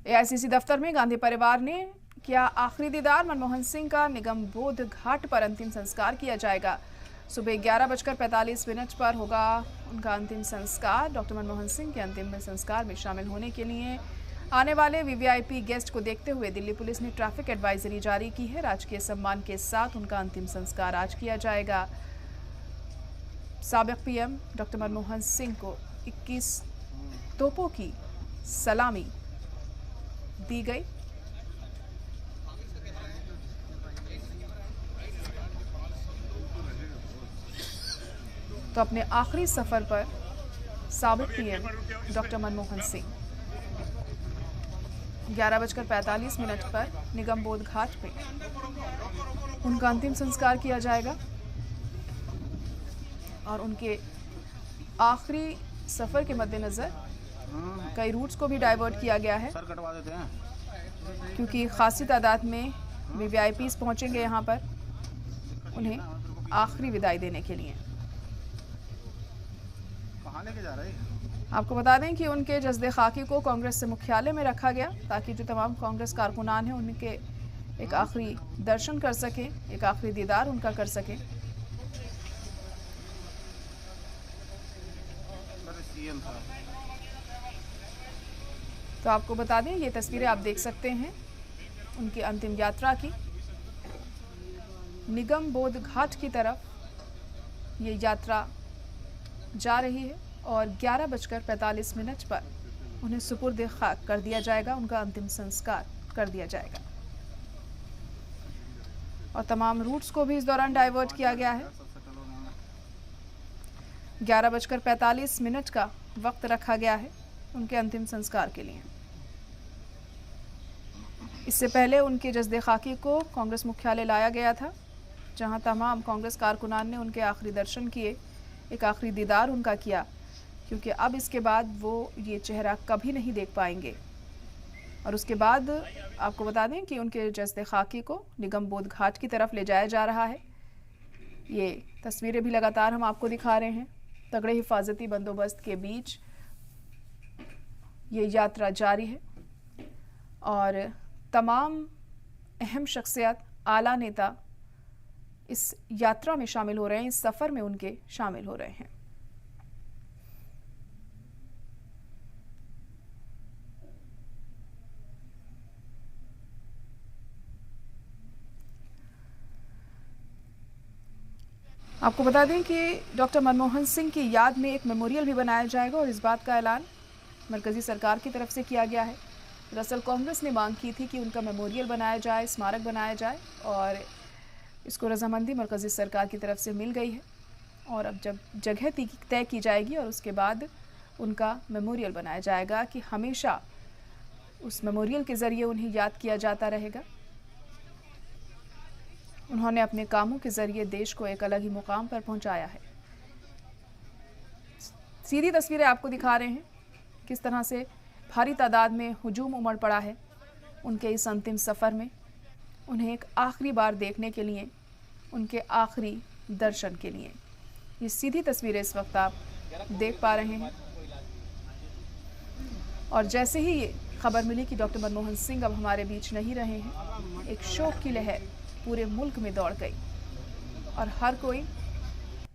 AICC दफ्तर में गांधी परिवार ने किया आखिरी दीदार। मनमोहन सिंह का निगम बोध घाट पर अंतिम संस्कार किया जाएगा। सुबह 11:45 पर होगा उनका अंतिम संस्कार। डॉक्टर मनमोहन सिंह के अंतिम संस्कार में शामिल होने के लिए आने वाले वीवीआईपी गेस्ट को देखते हुए दिल्ली पुलिस ने ट्रैफिक एडवाइजरी जारी की है। राजकीय सम्मान के साथ उनका अंतिम संस्कार आज किया जाएगा। साबिक पीएम डॉक्टर मनमोहन सिंह को 21 तोपों की सलामी दी गई। तो अपने आखिरी सफर पर साबिक पीएम डॉक्टर मनमोहन सिंह 11:45 पर निगम बोध घाट पे उनका अंतिम संस्कार किया जाएगा और उनके आखिरी सफर के मद्देनजर कई रूट्स को भी डाइवर्ट किया गया है, क्योंकि खासी तादाद में वीवीआईपीज पहुंचेंगे यहां पर उन्हें आखिरी विदाई देने के लिए। कहां लेके जा रहे हैं? आपको बता दें कि उनके जस्दे खाकी को कांग्रेस से मुख्यालय में रखा गया ताकि जो तमाम कांग्रेस कारकुनान हैं उनके एक आखिरी दर्शन कर सकें, एक आखिरी दीदार उनका कर सकें। तो आपको बता दें, ये तस्वीरें आप देख सकते हैं उनकी अंतिम यात्रा की। निगम बोध घाट की तरफ ये यात्रा जा रही है और 11:45 पर उन्हें सुपुर्द खाक कर दिया जाएगा, उनका अंतिम संस्कार कर दिया जाएगा। और तमाम रूट्स को भी इस दौरान डाइवर्ट किया गया है। 11:45 का वक्त रखा गया है उनके अंतिम संस्कार के लिए। इससे पहले उनके जस्दे खाकी को कांग्रेस मुख्यालय लाया गया था, जहां तमाम कांग्रेस कारकुनान ने उनके आखिरी दर्शन किए, एक आखिरी दीदार उनका किया, क्योंकि अब इसके बाद वो ये चेहरा कभी नहीं देख पाएंगे। और उसके बाद आपको बता दें कि उनके जस्दे खाकी को निगम बोध घाट की तरफ ले जाया जा रहा है। ये तस्वीरें भी लगातार हम आपको दिखा रहे हैं। तगड़े हिफाजती बंदोबस्त के बीच ये यात्रा जारी है और तमाम अहम शख्सियत, आला नेता इस यात्रा में शामिल हो रहे हैं, इस सफर में उनके शामिल हो रहे हैं। आपको बता दें कि डॉक्टर मनमोहन सिंह की याद में एक मेमोरियल भी बनाया जाएगा और इस बात का ऐलान मरकजी सरकार की तरफ से किया गया है। दरअसल कांग्रेस ने मांग की थी कि उनका मेमोरियल बनाया जाए, स्मारक बनाया जाए, और इसको रजामंदी मरकजी सरकार की तरफ से मिल गई है। और अब जब जगह तय की जाएगी और उसके बाद उनका मेमोरियल बनाया जाएगा कि हमेशा उस मेमोरियल के ज़रिए उन्हें याद किया जाता रहेगा। उन्होंने अपने कामों के ज़रिए देश को एक अलग ही मुकाम पर पहुंचाया है। सीधी तस्वीरें आपको दिखा रहे हैं किस तरह से भारी तादाद में हुजूम उमड़ पड़ा है उनके इस अंतिम सफ़र में, उन्हें एक आखिरी बार देखने के लिए, उनके आखिरी दर्शन के लिए। ये सीधी तस्वीरें इस वक्त आप देख पा रहे हैं। और जैसे ही ये खबर मिली कि डॉक्टर मनमोहन सिंह अब हमारे बीच नहीं रहे हैं, एक शोक की लहर पूरे मुल्क में दौड़ गई और हर कोई